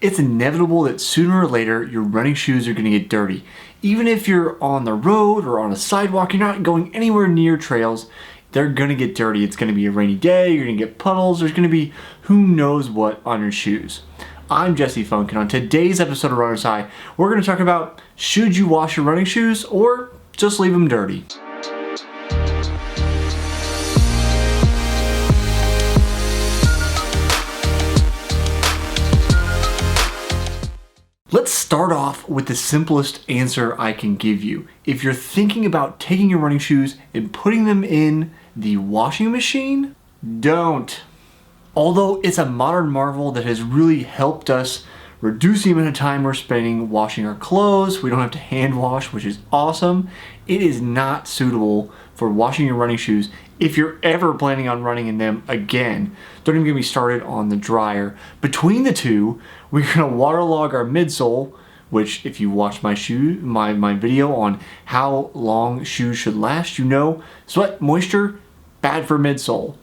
it's inevitable that sooner or later your running shoes are going to get dirty. Even if you're on the road or on a sidewalk, you're not going anywhere near trails, they're going to get dirty. It's going to be a rainy day, you're going to get puddles, there's going to be who knows what on your shoes. I'm Jesse Funk, and on today's episode of Runner's High, we're going to talk about should you wash your running shoes or just leave them dirty. Let's start off with the simplest answer I can give you. If you're thinking about taking your running shoes and putting them in the washing machine, don't. Although it's a modern marvel that has really helped us reduce the amount of time we're spending washing our clothes, we don't have to hand wash, which is awesome, it is not suitable for washing your running shoes if you're ever planning on running in them again. Don't even get me started on the dryer. Between the two, we're gonna waterlog our midsole, which if you watch my video on how long shoes should last, you know sweat, moisture, bad for midsole.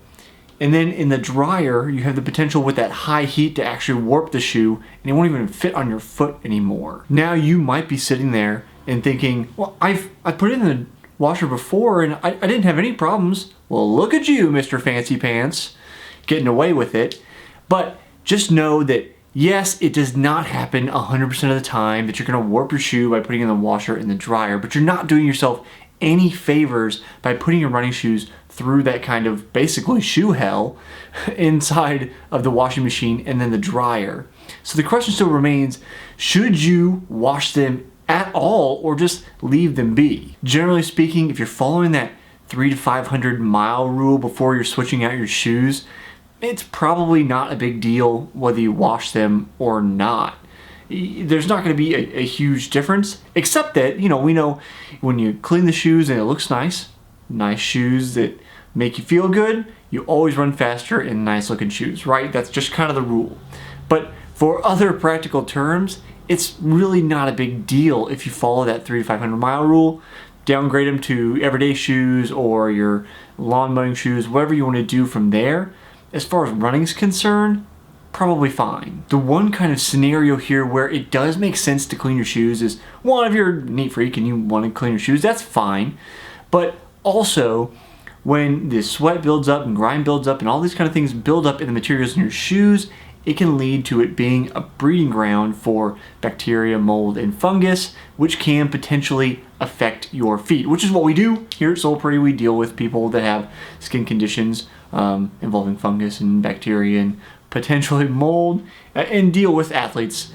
And then in the dryer, you have the potential with that high heat to actually warp the shoe and it won't even fit on your foot anymore. Now you might be sitting there and thinking, well, I put it in the washer before and I didn't have any problems. Well, look at you, Mr. Fancy Pants, getting away with it. But just know that yes, it does not happen 100% of the time that you're gonna warp your shoe by putting it in the washer in the dryer, but you're not doing yourself any favors by putting your running shoes through that kind of basically shoe hell inside of the washing machine and then the dryer. So the question still remains, should you wash them at all or just leave them be? Generally speaking, if you're following that 300 to 500 mile rule before you're switching out your shoes, it's probably not a big deal whether you wash them or not. There's not going to be a huge difference, except that, we know when you clean the shoes and it looks nice shoes that make you feel good, you always run faster in nice looking shoes, right? That's just kind of the rule. But for other practical terms, it's really not a big deal if you follow that 300 to 500 mile rule. Downgrade them to everyday shoes or your lawn mowing shoes, whatever you want to do from there. As far as running is concerned, probably fine. The one kind of scenario here where it does make sense to clean your shoes is, well, if you're a neat freak and you want to clean your shoes, that's fine. But also, when the sweat builds up and grime builds up and all these kind of things build up in the materials in your shoes, it can lead to it being a breeding ground for bacteria, mold, and fungus, which can potentially affect your feet, which is what we do here at Soul Pretty. We deal with people that have skin conditions involving fungus and bacteria and potentially mold, and deal with athletes,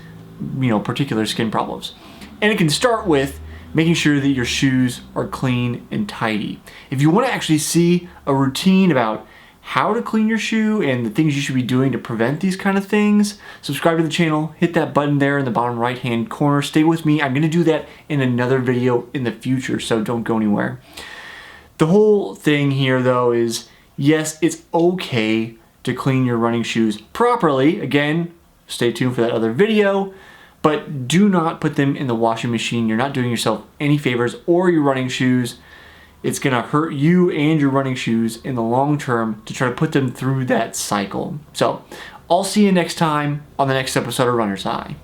particular skin problems. And it can start with making sure that your shoes are clean and tidy. If you want to actually see a routine about how to clean your shoe and the things you should be doing to prevent these kind of things, subscribe to the channel, hit that button there in the bottom right hand corner. Stay with me. I'm going to do that in another video in the future, so don't go anywhere. The whole thing here though is, yes, it's okay to clean your running shoes properly. Again, stay tuned for that other video, but do not put them in the washing machine. You're not doing yourself any favors or your running shoes. It's gonna hurt you and your running shoes in the long term to try to put them through that cycle. So I'll see you next time on the next episode of Runner's High.